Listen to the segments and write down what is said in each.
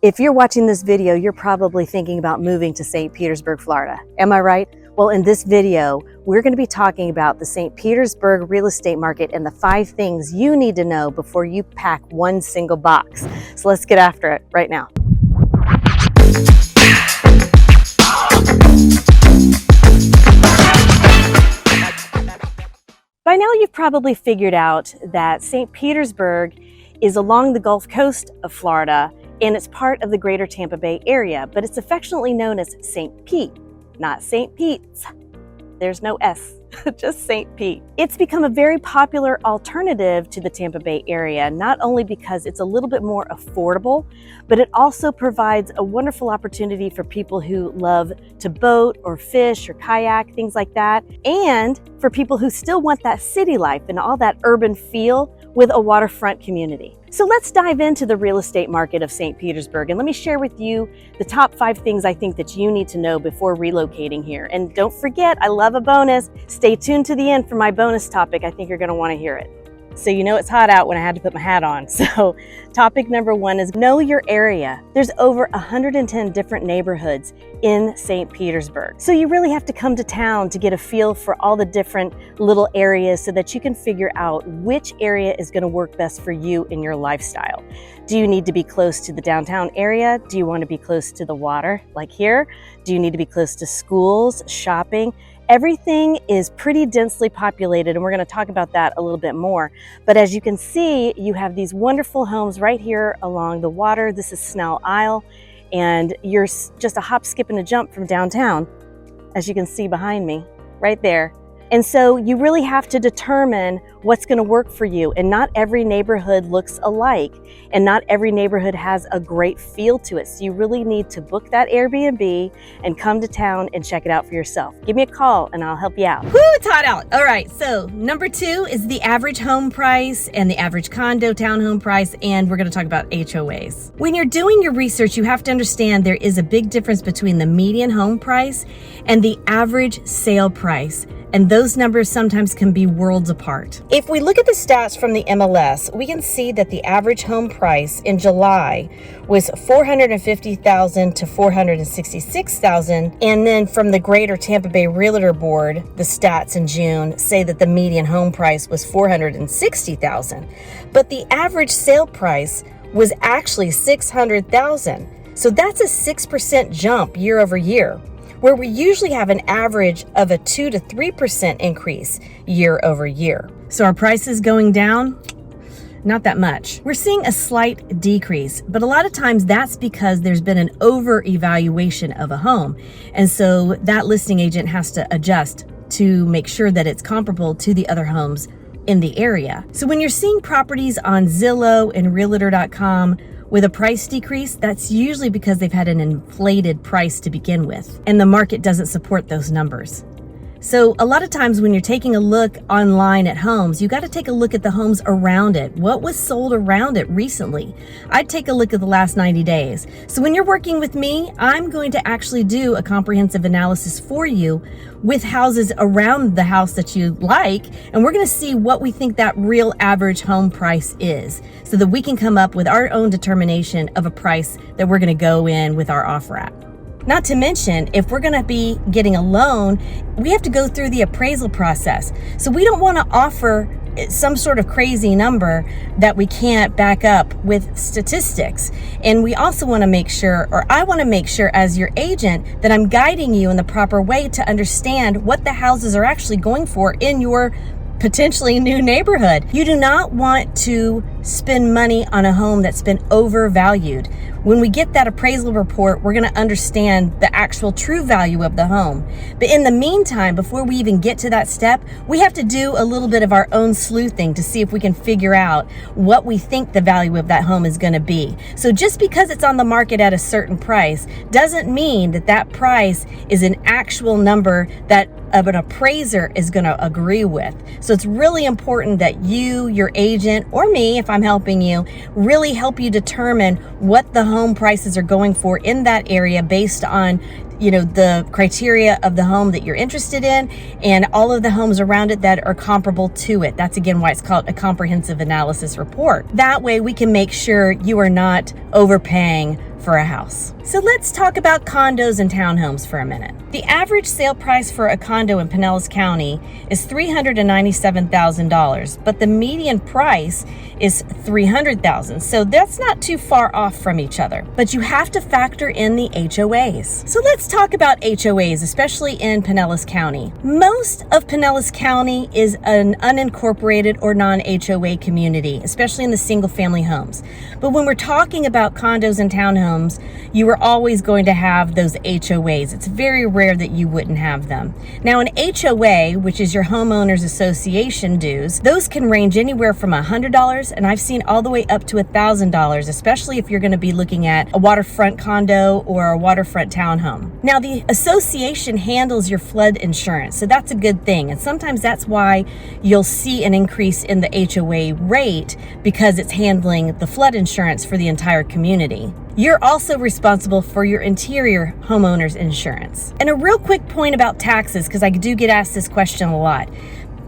If you're watching this video, you're probably thinking about moving to St. Petersburg, Florida. Am I right? Well, in this video, we're going to be talking about the St. Petersburg real estate market and the 5 things you need to know before you pack one single box. So let's get after it right now. By now, you've probably figured out that St. Petersburg is along the Gulf Coast of Florida, and it's part of the greater Tampa Bay area, but it's affectionately known as St. Pete, not St. Pete's. There's no S, just St. Pete. It's become a very popular alternative to the Tampa Bay area, not only because it's a little bit more affordable, but it also provides a wonderful opportunity for people who love to boat or fish or kayak, things like that, and for people who still want that city life and all that urban feel with a waterfront community. So let's dive into the real estate market of St. Petersburg, and let me share with you the top 5 things I think that you need to know before relocating here. And don't forget, I love a bonus. Stay tuned to the end for my bonus topic. I think you're going to want to hear it. So you know it's hot out when I had to put my hat on. So topic number 1 is know your area. There's over 110 different neighborhoods in St. Petersburg. So you really have to come to town to get a feel for all the different little areas so that you can figure out which area is going to work best for you in your lifestyle. Do you need to be close to the downtown area? Do you want to be close to the water like here? Do you need to be close to schools, shopping? Everything is pretty densely populated, and we're going to talk about that a little bit more. But as you can see, you have these wonderful homes right here along the water. This is Snell Isle, and you're just a hop, skip, and a jump from downtown, as you can see behind me, right there. And so you really have to determine what's going to work for you. And not every neighborhood looks alike, and not every neighborhood has a great feel to it. So you really need to book that Airbnb and come to town and check it out for yourself. Give me a call and I'll help you out. Woo, it's hot out. All right, so number 2 is the average home price and the average condo townhome price, and we're going to talk about HOAs. When you're doing your research, you have to understand there is a big difference between the median home price and the average sale price. And those numbers sometimes can be worlds apart. If we look at the stats from the MLS, we can see that the average home price in July was $450,000 to $466,000. And then from the Greater Tampa Bay Realtor Board, the stats in June say that the median home price was $460,000. But the average sale price was actually $600,000. So that's a 6% jump year over year, where we usually have an average of a 2 to 3% increase year over year. So our prices going down? Not that much. We're seeing a slight decrease, but a lot of times that's because there's been an over-evaluation of a home. And so that listing agent has to adjust to make sure that it's comparable to the other homes in the area. So when you're seeing properties on Zillow and Realtor.com with a price decrease, that's usually because they've had an inflated price to begin with, and the market doesn't support those numbers. So a lot of times when you're taking a look online at homes, you got to take a look at the homes around it. What was sold around it recently? I'd take a look at the last 90 days. So when you're working with me, I'm going to actually do a comprehensive analysis for you with houses around the house that you like, and we're going to see what we think that real average home price is, so that we can come up with our own determination of a price that we're going to go in with our offer at. Not to mention, if we're going to be getting a loan, we have to go through the appraisal process. So we don't want to offer some sort of crazy number that we can't back up with statistics. And we also want to make sure, or I want to make sure as your agent, that I'm guiding you in the proper way to understand what the houses are actually going for in your potentially new neighborhood. You do not want to spend money on a home that's been overvalued. When we get that appraisal report, we're going to understand the actual true value of the home. But in the meantime, before we even get to that step, we have to do a little bit of our own sleuthing to see if we can figure out what we think the value of that home is going to be. So just because it's on the market at a certain price doesn't mean that that price is an actual number that an appraiser is going to agree with. So it's really important that you, your agent, or me, if I'm helping you, really help you determine what the home prices are going for in that area based on the criteria of the home that you're interested in and all of the homes around it that are comparable to it. That's again why it's called a comprehensive analysis report. That way we can make sure you are not overpaying for a house. So let's talk about condos and townhomes for a minute. The average sale price for a condo in Pinellas County is $397,000, but the median price is $300,000. So that's not too far off from each other, but you have to factor in the HOAs. So let's talk about HOAs, especially in Pinellas County. Most of Pinellas County is an unincorporated or non-HOA community, especially in the single family homes. But when we're talking about condos and townhomes, you are always going to have those HOAs. It's very rare that you wouldn't have them. Now an HOA, which is your homeowners association dues, those can range anywhere from $100 and I've seen all the way up to $1,000, especially if you're going to be looking at a waterfront condo or a waterfront townhome. Now the association handles your flood insurance, so that's a good thing. And sometimes that's why you'll see an increase in the HOA rate, because it's handling the flood insurance for the entire community. You're also responsible for your interior homeowner's insurance. And a real quick point about taxes, because I do get asked this question a lot.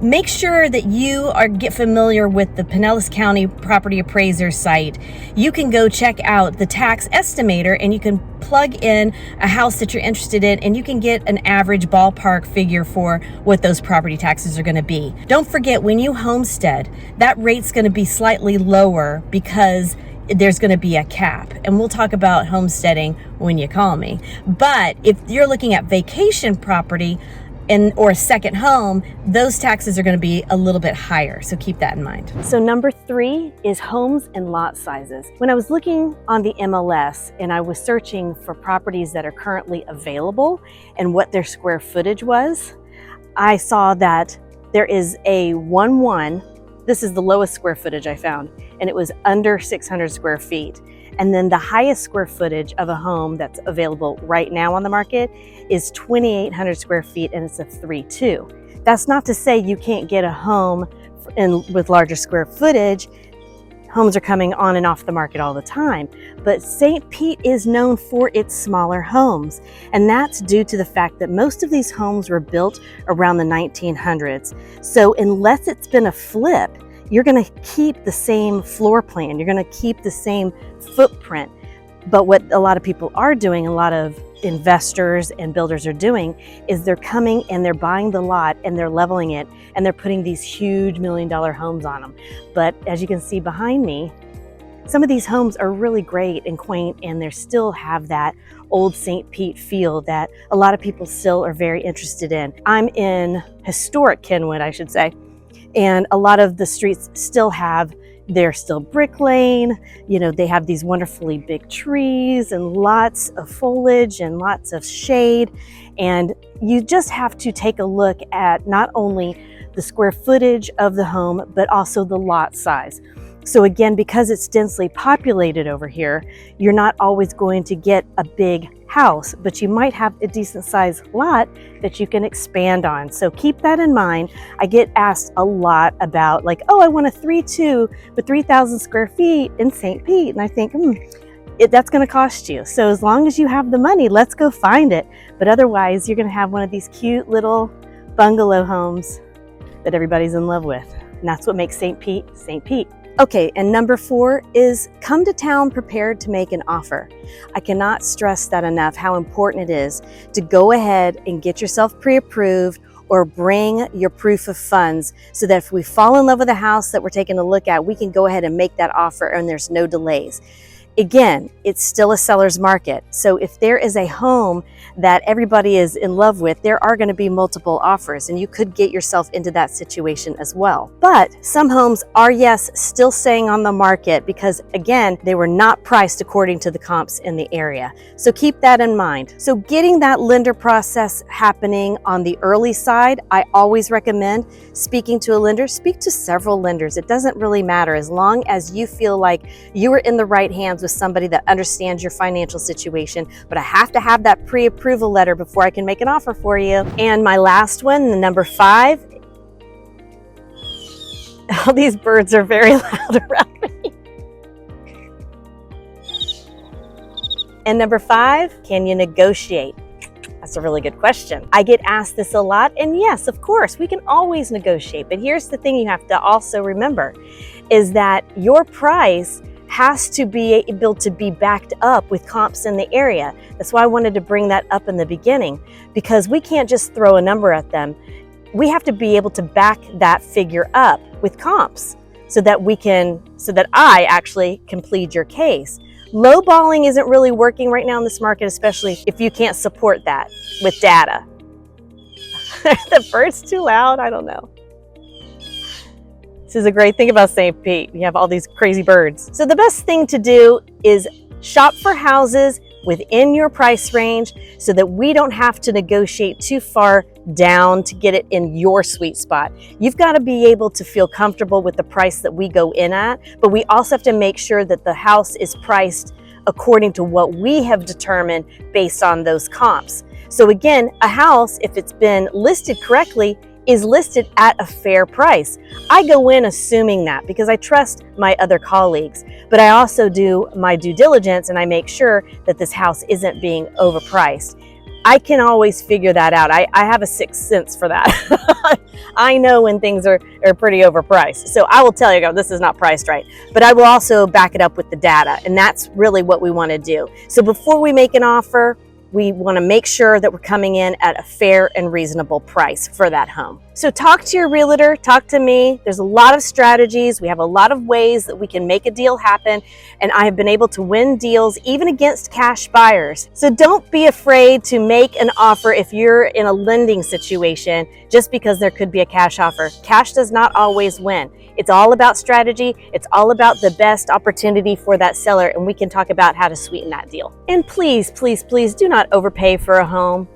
Make sure that you get familiar with the Pinellas County Property Appraiser site. You can go check out the tax estimator and you can plug in a house that you're interested in and you can get an average ballpark figure for what those property taxes are going to be. Don't forget, when you homestead, that rate's going to be slightly lower because there's going to be a cap, and we'll talk about homesteading when you call me. But if you're looking at vacation property or a second home, those taxes are going to be a little bit higher, so keep that in mind. So number 3 is homes and lot sizes. When I was looking on the MLS and I was searching for properties that are currently available and what their square footage was, I saw that there is a 1-1. This is the lowest square footage I found, and it was under 600 square feet. And then the highest square footage of a home that's available right now on the market is 2,800 square feet, and it's a 3-2. That's not to say you can't get a home with larger square footage. Homes are coming on and off the market all the time, but St. Pete is known for its smaller homes, and that's due to the fact that most of these homes were built around the 1900s. So unless it's been a flip, you're going to keep the same floor plan, you're going to keep the same footprint. But what a lot of people are doing, a lot of investors and builders are doing, is they're coming and they're buying the lot and they're leveling it and they're putting these huge $1 million homes on them. But as you can see behind me, some of these homes are really great and quaint, and they still have that old St. Pete feel that a lot of people still are very interested in. I'm in historic Kenwood, I should say, and a lot of the streets still have, they're still brick lane. They have these wonderfully big trees and lots of foliage and lots of shade. And you just have to take a look at not only the square footage of the home, but also the lot size. So again, because it's densely populated over here, you're not always going to get a big house, but you might have a decent sized lot that you can expand on. So keep that in mind. I get asked a lot about like, oh, I want a 3-2 with 3,000 square feet in St. Pete. And I think, that's going to cost you. So as long as you have the money, let's go find it. But otherwise, you're going to have one of these cute little bungalow homes that everybody's in love with. And that's what makes St. Pete, St. Pete. Okay, and number 4 is come to town prepared to make an offer. I cannot stress that enough, how important it is to go ahead and get yourself pre-approved or bring your proof of funds so that if we fall in love with a house that we're taking a look at, we can go ahead and make that offer and there's no delays. Again, it's still a seller's market. So if there is a home that everybody is in love with, there are going to be multiple offers, and you could get yourself into that situation as well. But some homes are, yes, still staying on the market because, again, they were not priced according to the comps in the area. So keep that in mind. So getting that lender process happening on the early side, I always recommend speaking to a lender. Speak to several lenders. It doesn't really matter as long as you feel like you are in the right hands with somebody that understands your financial situation. But I have to have that pre-approval letter before I can make an offer for you. And my last one, the number 5. All these birds are very loud around me. And number 5, can you negotiate? That's a really good question. I get asked this a lot, and yes, of course, we can always negotiate. But here's the thing you have to also remember is that your price has to be able to be backed up with comps in the area. That's why I wanted to bring that up in the beginning, because we can't just throw a number at them. We have to be able to back that figure up with comps so that I actually can plead your case. Lowballing isn't really working right now in this market, especially if you can't support that with data. The bird's too loud, I don't know. This is a great thing about St. Pete. You have all these crazy birds. So the best thing to do is shop for houses within your price range so that we don't have to negotiate too far down to get it in your sweet spot. You've got to be able to feel comfortable with the price that we go in at, but we also have to make sure that the house is priced according to what we have determined based on those comps. So again, a house, if it's been listed correctly, is listed at a fair price. I go in assuming that because I trust my other colleagues, but I also do my due diligence and I make sure that this house isn't being overpriced. I can always figure that out. I have a sixth sense for that. I know when things are pretty overpriced. So I will tell you, this is not priced right, but I will also back it up with the data. And that's really what we want to do. So before we make an offer, we want to make sure that we're coming in at a fair and reasonable price for that home. So talk to your realtor, talk to me. There's a lot of strategies. We have a lot of ways that we can make a deal happen. And I have been able to win deals even against cash buyers. So don't be afraid to make an offer if you're in a lending situation just because there could be a cash offer. Cash does not always win. It's all about strategy. It's all about the best opportunity for that seller, and we can talk about how to sweeten that deal. And please, please, please do not overpay for a home.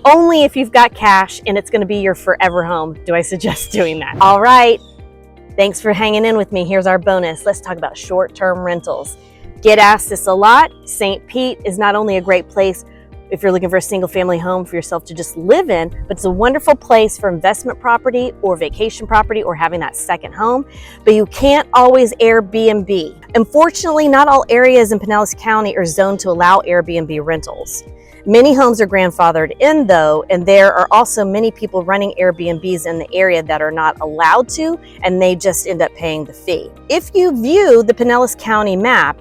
Only if you've got cash and it's going to be your forever home do I suggest doing that. All right. Thanks for hanging in with me. Here's our bonus. Let's talk about short-term rentals. Get asked this a lot. St. Pete is not only a great place if you're looking for a single family home for yourself to just live in, but it's a wonderful place for investment property or vacation property or having that second home, but you can't always Airbnb. Unfortunately, not all areas in Pinellas County are zoned to allow Airbnb rentals. Many homes are grandfathered in though, and there are also many people running Airbnbs in the area that are not allowed to, and they just end up paying the fee. If you view the Pinellas County map,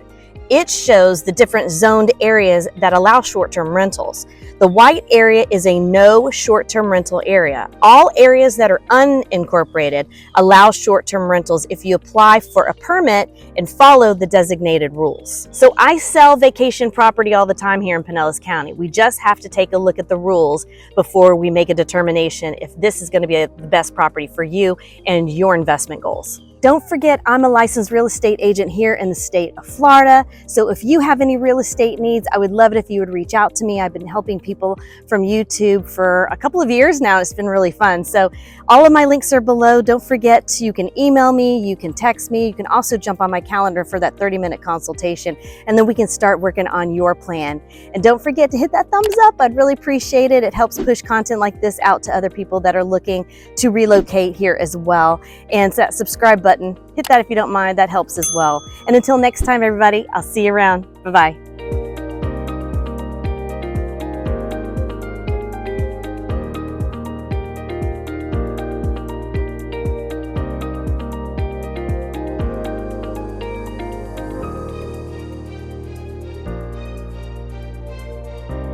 it shows the different zoned areas that allow short-term rentals. The white area is a no short-term rental area. All areas that are unincorporated allow short-term rentals if you apply for a permit and follow the designated rules. So I sell vacation property all the time here in Pinellas County. We just have to take a look at the rules before we make a determination if this is going to be the best property for you and your investment goals. Don't forget, I'm a licensed real estate agent here in the state of Florida. So if you have any real estate needs, I would love it if you would reach out to me. I've been helping people from YouTube for a couple of years now. It's been really fun. So all of my links are below. Don't forget, you can email me, you can text me, you can also jump on my calendar for that 30-minute consultation, and then we can start working on your plan. And don't forget to hit that thumbs up. I'd really appreciate it. It helps push content like this out to other people that are looking to relocate here as well. And that subscribe button, hit that if you don't mind. That helps as well. And until next time, everybody, I'll see you around. Bye-bye.